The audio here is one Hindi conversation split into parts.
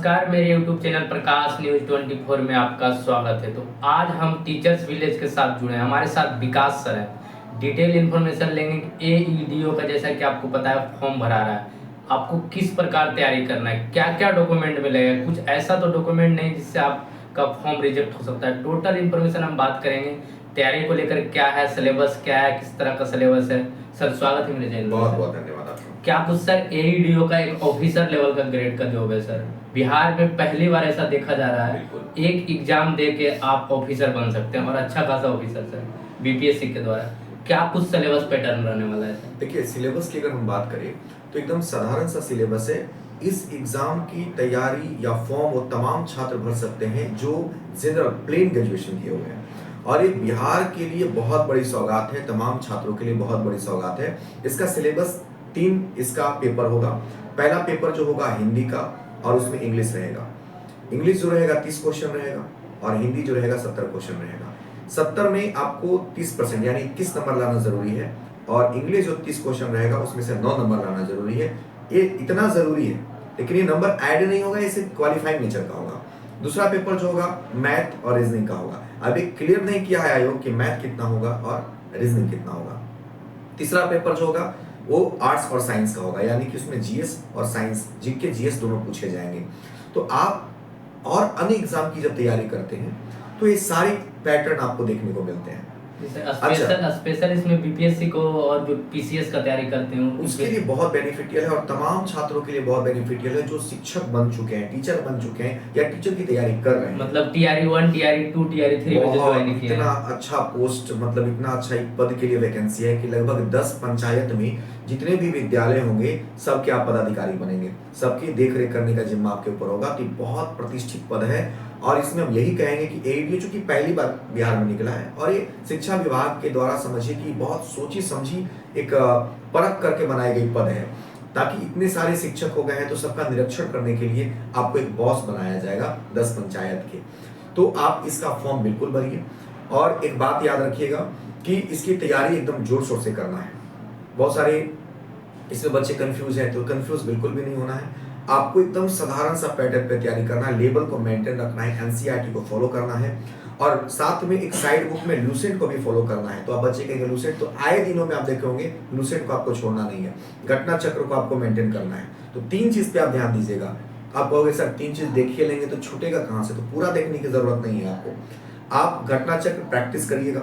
नमस्कार, मेरे YouTube चैनल प्रकाश न्यूज़ 24 में आपका स्वागत है। तो आज हम टीचर्स विलेज के साथ जुड़े हैं। हमारे साथ विकास सर हैं। डिटेल इन्फॉर्मेशन लेंगे कि एईडीओ का, जैसा कि आपको पता है, फॉर्म भरा रहा है। आपको किस प्रकार तैयारी करना है, क्या क्या डॉक्यूमेंट मिलेगा, कुछ ऐसा तो डॉक्यूमेंट नहीं जिससे आपका फॉर्म रिजेक्ट हो सकता है। टोटल इन्फॉर्मेशन हम बात करेंगे। तैयारी को लेकर क्या है, सिलेबस क्या है, किस तरह का सिलेबस है। सर स्वागत है मेरे चैनल में। बहुत बहुत धन्यवाद आपका। क्या कुछ सर एईडीओ का एक ऑफिसर लेवल का ग्रेड का जॉब है सर। बिहार में पहली बार ऐसा देखा जा रहा है। एक एग्जाम दे के आप ऑफिसर बन सकते हैं और अच्छा खासा ऑफिसर सर, बीपीएससी के द्वारा। क्या कुछ सिलेबस पैटर्न रहने वाला है सर? देखिए, सिलेबस की अगर हम बात करें तो एकदम साधारण सा सिलेबस है। इस एग्जाम की तैयारी या फॉर्म वो तमाम छात्र भर सकते हैं जो जनरल प्लेन ग्रेजुएशन किए हुए हैं, और ये बिहार के लिए बहुत बड़ी सौगात है, तमाम छात्रों के लिए बहुत बड़ी सौगात है। इसका सिलेबस 3 इसका पेपर होगा। पहला पेपर जो होगा हिंदी का, और उसमें इंग्लिश रहेगा। इंग्लिश जो रहेगा 30 क्वेश्चन रहेगा, और हिंदी जो रहेगा 70 क्वेश्चन रहेगा। 70 में आपको 30% यानी 21 नंबर लाना जरूरी है, और इंग्लिश जो 30 क्वेश्चन रहेगा उसमें से 9 नंबर लाना जरूरी है। ये इतना जरूरी है, लेकिन ये नंबर ऐड नहीं होगा, इसे क्वालिफाइंग नेचर का होगा। दूसरा पेपर जो होगा मैथ और रीजनिंग का होगा। अभी क्लियर नहीं किया है आयोग कि मैथ कितना होगा और रीजनिंग कितना होगा। तीसरा पेपर जो होगा वो आर्ट्स और साइंस का होगा, यानी कि उसमें जीएस और साइंस, जीके जीएस दोनों पूछे जाएंगे। तो आप और अन्य एग्जाम की जब तैयारी करते हैं तो ये सारे पैटर्न आपको देखने को मिलते हैं। स्पेशल इसमें बीपीएससी को और जो पीसीएस का तैयारी करते हैं उसके लिए बहुत बेनिफिशियल है, और तमाम छात्रों के लिए बहुत बेनिफिशियल है जो शिक्षक बन चुके हैं, टीचर बन चुके हैं या टीचर की तैयारी कर रहे हैं। मतलब टीआरई 1, टीआरई 2, टीआरई 3 में जो ज्वाइन किया है। इतना अच्छा पोस्ट, मतलब इतना अच्छा एक पद के लिए वैकेंसी है कि लगभग 10 पंचायत में जितने भी विद्यालय होंगे सबके आप पदाधिकारी बनेंगे, सबकी देख रेख करने का जिम्मा आपके ऊपर होगा। तो बहुत प्रतिष्ठित पद है, और इसमें हम यही कहेंगे कि एईडीओ चूंकि पहली बार बिहार में निकला है, और ये शिक्षा विभाग के द्वारा समझिए कि बहुत सोची समझी एक परख करके बनाई गई पद है, ताकि इतने सारे शिक्षक हो गए हैं तो सबका निरीक्षण करने के लिए आपको एक बॉस बनाया जाएगा 10 पंचायत के। तो आप इसका फॉर्म बिल्कुल भरिए, और एक बात याद रखिएगा कि इसकी तैयारी एकदम जोर शोर से करना है। बहुत सारे इसमें बच्चे कंफ्यूज हैं, तो कंफ्यूज बिल्कुल भी नहीं होना है। आपको एकदम साधारण सा पैटर्न पे तैयारी करना है, लेवल को मेंटेन रखना है, एनसीईआरटी को फॉलो करना है, और साथ में एक साइड बुक में लूसेंट को भी फॉलो करना है। तो आप बच्चे कहेंगे लूसेंट, तो आए दिनों में आप देखे होंगे लूसेंट को आपको छोड़ना नहीं है, घटना चक्र को आपको मेंटेन करना है। तो 3 चीज पे आप ध्यान दीजिएगा। आप कहोगे सर 3 चीज देखिए लेंगे तो छूटेगा कहाँ से, तो पूरा देखने की जरूरत नहीं है आपको। आप घटना चक्र प्रैक्टिस करिएगा,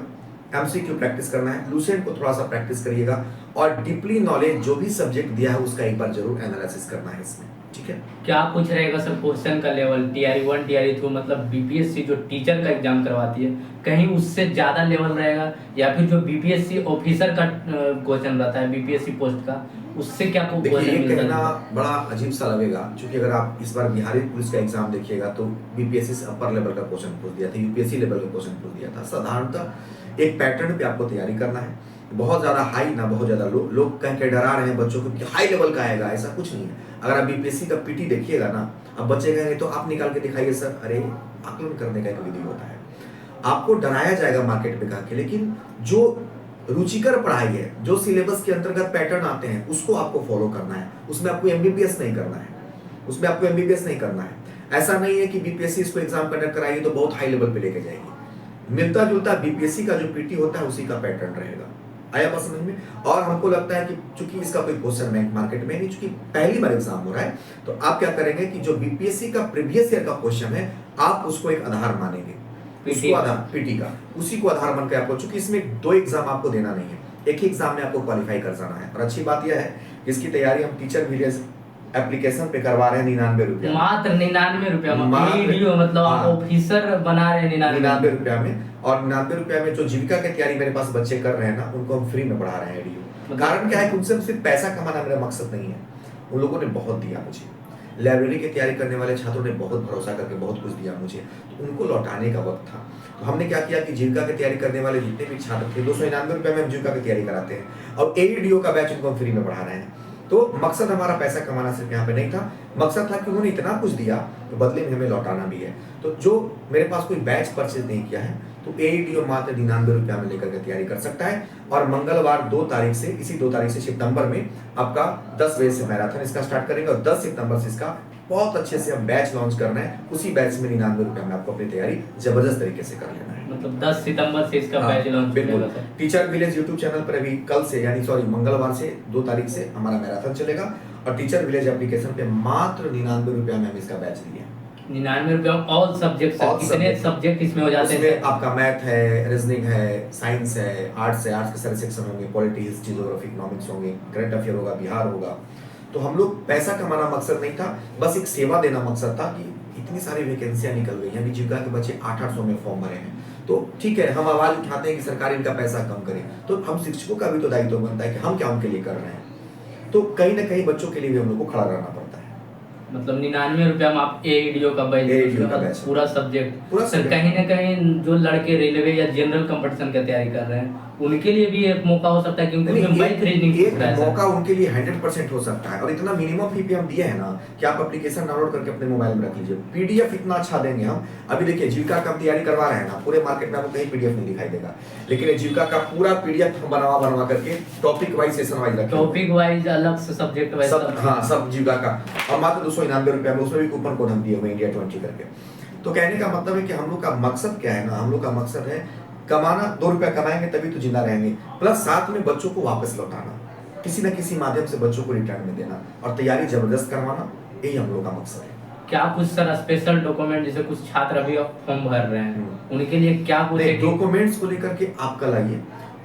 एमसीक्यू प्रैक्टिस करना है, लूसेंट को थोड़ा सा प्रैक्टिस करिएगा, और डीपली नॉलेज जो भी सब्जेक्ट दिया है उसका एक बार जरूर एनालिसिस करना है इसमें। ठीक है, क्या पूछ रहेगा सर क्वेश्चन का लेवल टीआरई 1, टीआरई 2, मतलब बीपीएससी जो टीचर का एग्जाम करवाती है कहीं उससे ज्यादा लेवल रहेगा, या फिर जो बीपीएससी ऑफिसर का क्वेश्चन रहता है बीपीएससी पोस्ट का, उससे क्या को देखिए ये कहना बड़ा अजीब सा लगेगा, क्योंकि अगर आप इस बार बिहारी पुलिस का एग्जाम देखिएगा तो बीपीएससी से अपर लेवल का क्वेश्चन पूछ दिया था, यूपीएससी लेवल का क्वेश्चन पूछ दिया था। साधारणतः एक पैटर्न पे आपको तैयारी करना है, बहुत ज्यादा हाई ना बहुत ज्यादा लो। लोग कह के डरा रहे हैं बच्चों को कि हाई लेवल का आएगा, ऐसा कुछ नहीं है। अगर आप बीपीएससी का पीटी देखिएगा ना, अब बच्चे कहेंगे तो आप निकाल के दिखाइए सर, अरे आकलन करने का एक विधि होता है। आपको डराया जाएगा मार्केट में कहा के, लेकिन जो रुचिकर पढ़ाई है, जो सिलेबस के अंतर्गत पैटर्न आते हैं उसको आपको फॉलो करना है। उसमें आपको एमबीबीएस नहीं करना है, उसमें आपको एमबीबीएस नहीं करना है। ऐसा नहीं है कि बीपीएससी इसको एग्जाम कंडक्ट कराएगी तो बहुत हाई लेवल पे लेके जाएगी। मिलता जुलता बीपीएससी का जो पीटी होता है उसी का पैटर्न रहेगा। आया बात समझ में? और हमको लगता है कि चूंकि इसका कोई क्वेश्चन बैंक मार्केट में नहीं, चूंकि पहली बार एग्जाम हो रहा है, तो आप क्या करेंगे कि जो बीपीएससी का प्रीवियस ईयर का क्वेश्चन है आप उसको एक आधार मानेंगे, उसको आधार पीटी का, उसी को आधार मान के आपको, चूंकि इसमें 2 एग्जाम आपको देना नहीं है, एक ही एग्जाम में आपको क्वालिफाई कर जाना है। और अच्छी बात यह है इसकी तैयारी हम टीचर विलेज एप्लीकेशन पे करवा रहे हैं 99 रुपया, मात्र 99 रुपया मतलब आप ऑफिसर बना रहे हैं 99 रुपया में। और 99 रुपया में जो जीविका की तैयारी मेरे पास बच्चे कर रहे हैं ना, उनको हम फ्री में पढ़ा रहे हैं एडीओ। कारण क्या है कि उनसे सिर्फ पैसा कमाना मेरा मकसद नहीं है, उन लोगों ने बहुत दिया मुझे। लाइब्रेरी की तैयारी करने वाले छात्रों ने बहुत भरोसा करके बहुत कुछ दिया मुझे, तो उनको लौटाने का वक्त था। तो हमने क्या किया कि जीविका की तैयारी करने वाले जितने भी छात्र थे 299 रुपये में हम जीविका की तैयारी कराते हैं, और एईडीओ का बैच उनको हम फ्री में पढ़ा रहे हैं। तो मकसद हमारा पैसा कमाना सिर्फ यहाँ पे नहीं था, मकसद था कि उन्होंने इतना कुछ दिया तो बदले में हमें लौटाना भी है। तो जो मेरे पास कोई बैच परचेज नहीं किया है तो एईडीओ मात्र 99 रुपया में लेकर के तैयारी कर सकता है। और मंगलवार 2 तारीख से, इसी 2 तारीख से सितंबर में आपका 10 बजे से मैराथन इसका स्टार्ट करेंगे, और 10 सितंबर से इसका बहुत अच्छे से हम बैच लॉन्च करना है, उसी बैच में 99 रुपये में आपको अपनी तैयारी जबरदस्त तरीके से कर लेना है। मतलब 10 सितंबर से इसका बैच लॉन्च बिल्कुल। होगा sir. Teacher village YouTube channel पर अभी कल से यानी मंगलवार से 2 तारीख से हमारा मैराथन चलेगा और टीचर विलेज एप्लीकेशन पे मात्र 99 रुपये में हम इसका बैच दिए। 99 रुपये ऑल सब्जेक्ट, कितने सब्जेक्ट इसमें हो जाते हैं? इसमें आपका मैथ है, रीजनिंग है, साइंस है, आर्ट्स है, आर्ट्स के सारे सेक्शन होंगे, पॉलिटी, हिस्ट्री, ज्योग्राफी, इकोनॉमिक्स होंगे, करंट अफेयर होगा, बिहार होगा। तो हम लोग पैसा कमाना मकसद नहीं था, बस एक सेवा देना मकसद था कि इतनी सारी वैकेंसियां निकल गई हैं, अभी जीविका के बच्चे 800 में फॉर्म भरे हैं। तो ठीक है, हम आवाज उठाते हैं कि सरकार इनका पैसा कम करे, तो हम शिक्षकों का भी तो दायित्व बनता है कि हम क्या उनके लिए कर रहे हैं। तो कहीं ना कहीं बच्चों के लिए भी हम लोग को खड़ा रहना पड़ता है। मतलब 99 रुपया में आप एईडीओ का बैच, पूरा सब्जेक्ट। सर कहीं ना कहीं जो लड़के रेलवे या जनरल कंपटीशन की तैयारी कर रहे हैं उनके लिए भी एक मौका हो सकता है, क्योंकि उनमें बाइक रीजनिंग एक मौका उनके लिए 100% हो सकता है। और इतना मिनिमम फी पे हम दिए हैं ना कि आप एप्लीकेशन डाउनलोड करके अपने मोबाइल में रख लीजिए। पीडीएफ इतना अच्छा देंगे हम। अभी देखिए जीविका का तैयारी करवा रहे हैं ना, पूरे मार्केट में आपको कहीं पीडीएफ नहीं दिखाई देगा, लेकिन जीविका का पूरा पीडीएफ हम बनवा करके टॉपिक वाइज, सेशन वाइज रखेंगे, टॉपिक वाइज, अलग से सब्जेक्ट वाइज, सब जीविका का। और मात्र 299 रुपये में, उसमें भी कूपन कोड हम दिए हुए इंडिया 20 करके। तो कहने का मतलब है कि हम लोग का मकसद क्या है ना, हम लोग का मकसद है कमाना, 2 रुपया कमाएंगे तभी तो जिंदा रहेंगे, प्लस साथ में बच्चों को वापस लौटाना, किसी न किसी माध्यम से बच्चों को रिटर्न में देना और तैयारी जबरदस्त करवाना, यही हम लोग का मकसद है। क्या कुछ सर स्पेशल डॉक्यूमेंट, जैसे कुछ छात्र अभी फॉर्म भर रहे हैं उनके लिए क्या कुछ डॉक्यूमेंट्स को लेकर के आप कल आइए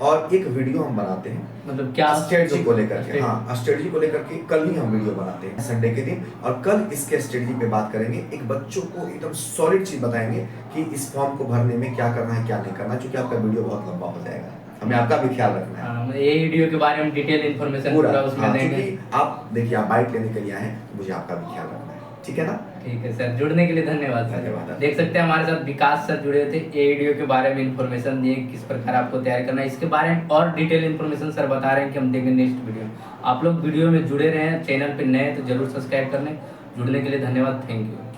और एक वीडियो हम बनाते हैं, मतलब क्या स्ट्रेटजी को लेकर के। हाँ, स्ट्रेटजी को लेकर के कल ही हम वीडियो बनाते हैं संडे के दिन, और कल इसके स्ट्रेटजी पे बात करेंगे। एक बच्चों को एकदम सॉलिड चीज बताएंगे कि इस फॉर्म को भरने में क्या करना है, क्या नहीं करना, क्योंकि आपका वीडियो बहुत लंबा हो जाएगा, हमें आपका भी ख्याल रखना है। ये वीडियो के बारे में डिटेल इन्फॉर्मेशन पूरा उसमें देंगे। आप देखिए, आप बाइक लेने के लिए आए हैं, मुझे आपका भी ख्याल रखना है, ठीक है ना? ठीक है सर, जुड़ने के लिए धन्यवाद। देख सकते हैं हमारे साथ विकास सर जुड़े थे, एईडीओ के बारे में इन्फॉर्मेशन दिए, किस प्रकार आपको तैयार करना है, इसके बारे में और डिटेल इन्फॉर्मेशन सर बता रहे हैं कि हम देंगे नेक्स्ट वीडियो। आप लोग वीडियो में जुड़े रहे हैं, चैनल पे नए तो जरूर सब्सक्राइब कर लें। जुड़ने के लिए धन्यवाद, थैंक यू।